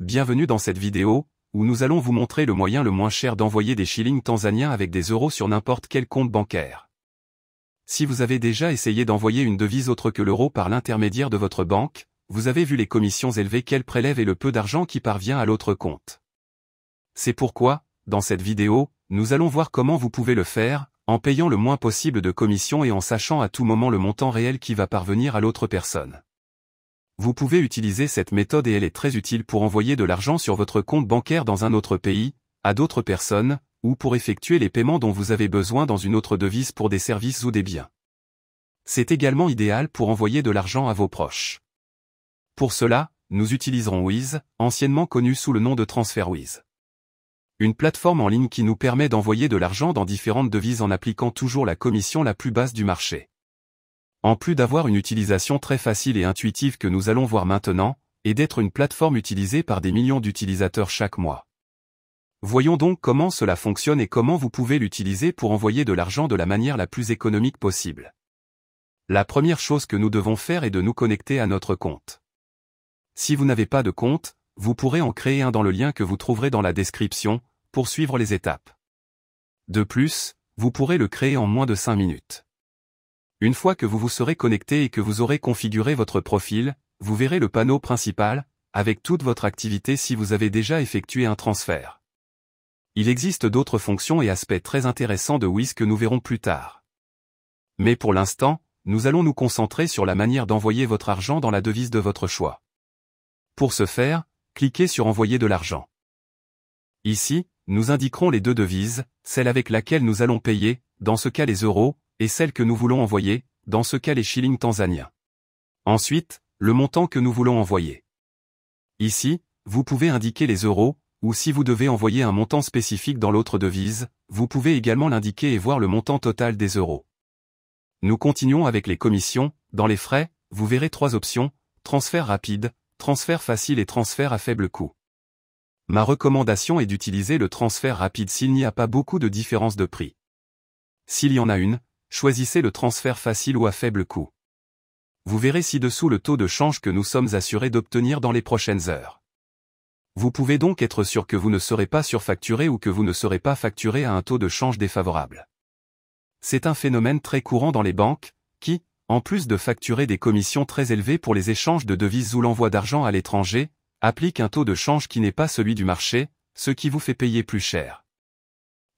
bienvenue dans cette vidéo, où nous allons vous montrer le moyen le moins cher d'envoyer des shillings tanzaniens avec des euros sur n'importe quel compte bancaire. Si vous avez déjà essayé d'envoyer une devise autre que l'euro par l'intermédiaire de votre banque, vous avez vu les commissions élevées qu'elle prélève et le peu d'argent qui parvient à l'autre compte. C'est pourquoi, dans cette vidéo, nous allons voir comment vous pouvez le faire, en payant le moins possible de commissions et en sachant à tout moment le montant réel qui va parvenir à l'autre personne. Vous pouvez utiliser cette méthode et elle est très utile pour envoyer de l'argent sur votre compte bancaire dans un autre pays, à d'autres personnes, ou pour effectuer les paiements dont vous avez besoin dans une autre devise pour des services ou des biens. C'est également idéal pour envoyer de l'argent à vos proches. Pour cela, nous utiliserons Wise, anciennement connu sous le nom de TransferWise. Une plateforme en ligne qui nous permet d'envoyer de l'argent dans différentes devises en appliquant toujours la commission la plus basse du marché. En plus d'avoir une utilisation très facile et intuitive que nous allons voir maintenant, et d'être une plateforme utilisée par des millions d'utilisateurs chaque mois. Voyons donc comment cela fonctionne et comment vous pouvez l'utiliser pour envoyer de l'argent de la manière la plus économique possible. La première chose que nous devons faire est de nous connecter à notre compte. Si vous n'avez pas de compte, vous pourrez en créer un dans le lien que vous trouverez dans la description, pour suivre les étapes. De plus, vous pourrez le créer en moins de 5 minutes. Une fois que vous vous serez connecté et que vous aurez configuré votre profil, vous verrez le panneau principal, avec toute votre activité si vous avez déjà effectué un transfert. Il existe d'autres fonctions et aspects très intéressants de Wise que nous verrons plus tard. Mais pour l'instant, nous allons nous concentrer sur la manière d'envoyer votre argent dans la devise de votre choix. Pour ce faire, cliquez sur Envoyer de l'argent. Ici, nous indiquerons les deux devises, celle avec laquelle nous allons payer, dans ce cas les euros, et celle que nous voulons envoyer, dans ce cas les shillings tanzaniens. Ensuite, le montant que nous voulons envoyer. Ici, vous pouvez indiquer les euros, ou si vous devez envoyer un montant spécifique dans l'autre devise, vous pouvez également l'indiquer et voir le montant total des euros. Nous continuons avec les commissions. Dans les frais, vous verrez 3 options, transfert rapide, transfert facile et transfert à faible coût. Ma recommandation est d'utiliser le transfert rapide s'il n'y a pas beaucoup de différence de prix. S'il y en a une, choisissez le transfert facile ou à faible coût. Vous verrez ci-dessous le taux de change que nous sommes assurés d'obtenir dans les prochaines heures. Vous pouvez donc être sûr que vous ne serez pas surfacturé ou que vous ne serez pas facturé à un taux de change défavorable. C'est un phénomène très courant dans les banques, qui, en plus de facturer des commissions très élevées pour les échanges de devises ou l'envoi d'argent à l'étranger, applique un taux de change qui n'est pas celui du marché, ce qui vous fait payer plus cher.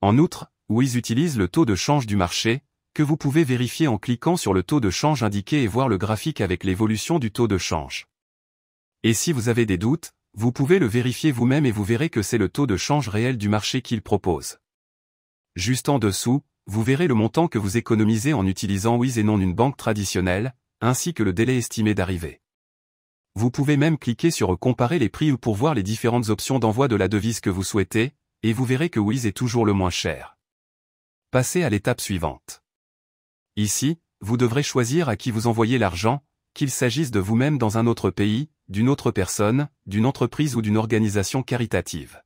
En outre, Wise utilise le taux de change du marché, que vous pouvez vérifier en cliquant sur le taux de change indiqué et voir le graphique avec l'évolution du taux de change. Et si vous avez des doutes, vous pouvez le vérifier vous-même et vous verrez que c'est le taux de change réel du marché qu'il propose. Juste en dessous, vous verrez le montant que vous économisez en utilisant Wise et non une banque traditionnelle, ainsi que le délai estimé d'arrivée. Vous pouvez même cliquer sur Comparer les prix ou pour voir les différentes options d'envoi de la devise que vous souhaitez, et vous verrez que Wise est toujours le moins cher. Passez à l'étape suivante. Ici, vous devrez choisir à qui vous envoyez l'argent, qu'il s'agisse de vous-même dans un autre pays, d'une autre personne, d'une entreprise ou d'une organisation caritative.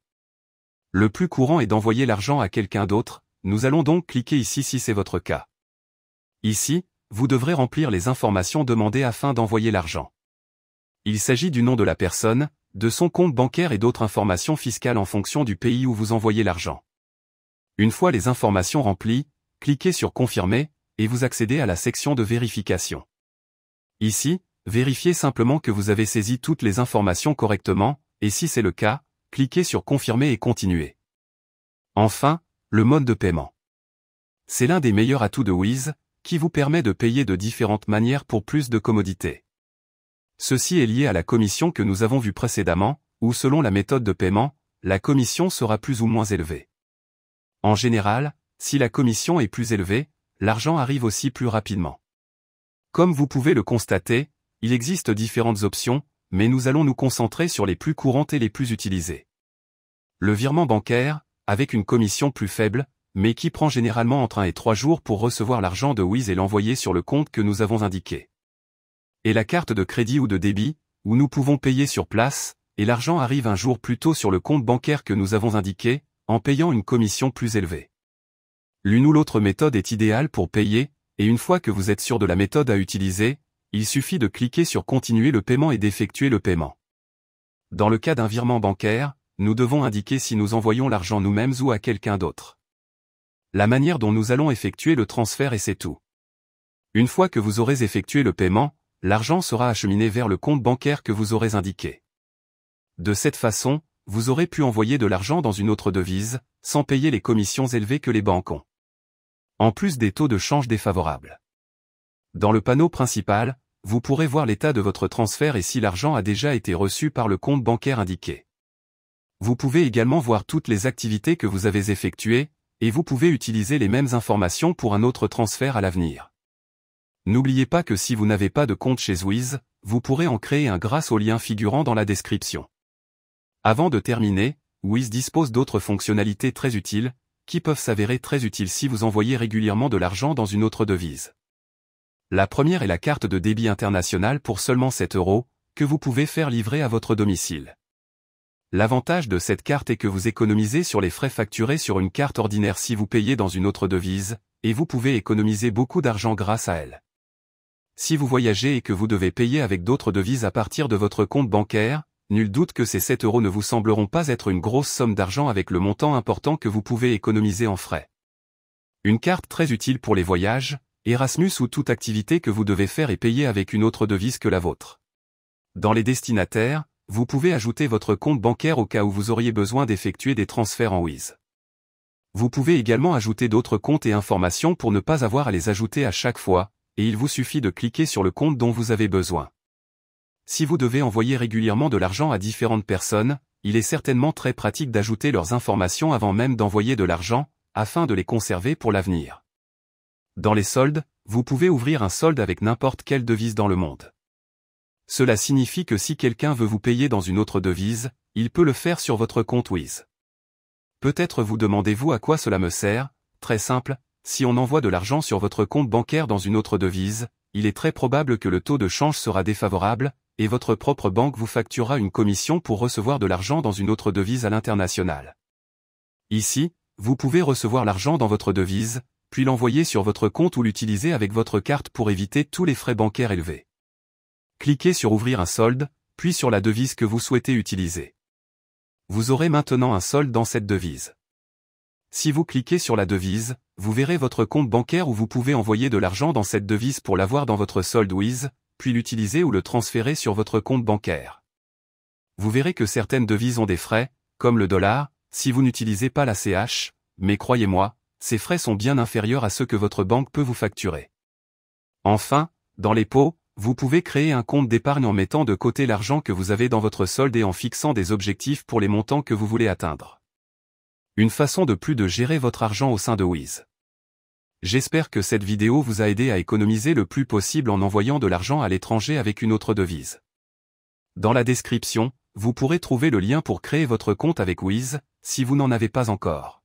Le plus courant est d'envoyer l'argent à quelqu'un d'autre, nous allons donc cliquer ici si c'est votre cas. Ici, vous devrez remplir les informations demandées afin d'envoyer l'argent. Il s'agit du nom de la personne, de son compte bancaire et d'autres informations fiscales en fonction du pays où vous envoyez l'argent. Une fois les informations remplies, cliquez sur Confirmer, et vous accédez à la section de vérification. Ici, vérifiez simplement que vous avez saisi toutes les informations correctement, et si c'est le cas, cliquez sur Confirmer et Continuer. Enfin, le mode de paiement. C'est l'un des meilleurs atouts de Wise, qui vous permet de payer de différentes manières pour plus de commodité. Ceci est lié à la commission que nous avons vue précédemment, où selon la méthode de paiement, la commission sera plus ou moins élevée. En général, si la commission est plus élevée, l'argent arrive aussi plus rapidement. Comme vous pouvez le constater, il existe différentes options, mais nous allons nous concentrer sur les plus courantes et les plus utilisées. Le virement bancaire, avec une commission plus faible, mais qui prend généralement entre 1 et 3 jours pour recevoir l'argent de Wise et l'envoyer sur le compte que nous avons indiqué. Et la carte de crédit ou de débit, où nous pouvons payer sur place, et l'argent arrive un jour plus tôt sur le compte bancaire que nous avons indiqué, en payant une commission plus élevée. L'une ou l'autre méthode est idéale pour payer, et une fois que vous êtes sûr de la méthode à utiliser, il suffit de cliquer sur Continuer le paiement et d'effectuer le paiement. Dans le cas d'un virement bancaire, nous devons indiquer si nous envoyons l'argent nous-mêmes ou à quelqu'un d'autre. La manière dont nous allons effectuer le transfert et c'est tout. Une fois que vous aurez effectué le paiement, l'argent sera acheminé vers le compte bancaire que vous aurez indiqué. De cette façon, vous aurez pu envoyer de l'argent dans une autre devise, sans payer les commissions élevées que les banques ont. En plus des taux de change défavorables. Dans le panneau principal, vous pourrez voir l'état de votre transfert et si l'argent a déjà été reçu par le compte bancaire indiqué. Vous pouvez également voir toutes les activités que vous avez effectuées, et vous pouvez utiliser les mêmes informations pour un autre transfert à l'avenir. N'oubliez pas que si vous n'avez pas de compte chez Wiz, vous pourrez en créer un grâce au lien figurant dans la description. Avant de terminer, Wiz dispose d'autres fonctionnalités très utiles, qui peuvent s'avérer très utiles si vous envoyez régulièrement de l'argent dans une autre devise. La première est la carte de débit international pour seulement 7 €, que vous pouvez faire livrer à votre domicile. L'avantage de cette carte est que vous économisez sur les frais facturés sur une carte ordinaire si vous payez dans une autre devise, et vous pouvez économiser beaucoup d'argent grâce à elle. Si vous voyagez et que vous devez payer avec d'autres devises à partir de votre compte bancaire, nul doute que ces 7 € ne vous sembleront pas être une grosse somme d'argent avec le montant important que vous pouvez économiser en frais. Une carte très utile pour les voyages, Erasmus ou toute activité que vous devez faire et payer avec une autre devise que la vôtre. Dans les destinataires, vous pouvez ajouter votre compte bancaire au cas où vous auriez besoin d'effectuer des transferts en Wiz. Vous pouvez également ajouter d'autres comptes et informations pour ne pas avoir à les ajouter à chaque fois, et il vous suffit de cliquer sur le compte dont vous avez besoin. Si vous devez envoyer régulièrement de l'argent à différentes personnes, il est certainement très pratique d'ajouter leurs informations avant même d'envoyer de l'argent, afin de les conserver pour l'avenir. Dans les soldes, vous pouvez ouvrir un solde avec n'importe quelle devise dans le monde. Cela signifie que si quelqu'un veut vous payer dans une autre devise, il peut le faire sur votre compte Wiz. Peut-être vous demandez-vous à quoi cela me sert? Très simple, si on envoie de l'argent sur votre compte bancaire dans une autre devise, il est très probable que le taux de change sera défavorable, et votre propre banque vous facturera une commission pour recevoir de l'argent dans une autre devise à l'international. Ici, vous pouvez recevoir l'argent dans votre devise, puis l'envoyer sur votre compte ou l'utiliser avec votre carte pour éviter tous les frais bancaires élevés. Cliquez sur Ouvrir un solde, puis sur la devise que vous souhaitez utiliser. Vous aurez maintenant un solde dans cette devise. Si vous cliquez sur la devise, vous verrez votre compte bancaire où vous pouvez envoyer de l'argent dans cette devise pour l'avoir dans votre solde Wiz, puis l'utiliser ou le transférer sur votre compte bancaire. Vous verrez que certaines devises ont des frais, comme le dollar, si vous n'utilisez pas la CH, mais croyez-moi, ces frais sont bien inférieurs à ceux que votre banque peut vous facturer. Enfin, dans les pots, vous pouvez créer un compte d'épargne en mettant de côté l'argent que vous avez dans votre solde et en fixant des objectifs pour les montants que vous voulez atteindre. Une façon de plus de gérer votre argent au sein de Wiz. J'espère que cette vidéo vous a aidé à économiser le plus possible en envoyant de l'argent à l'étranger avec une autre devise. Dans la description, vous pourrez trouver le lien pour créer votre compte avec Wiz, si vous n'en avez pas encore.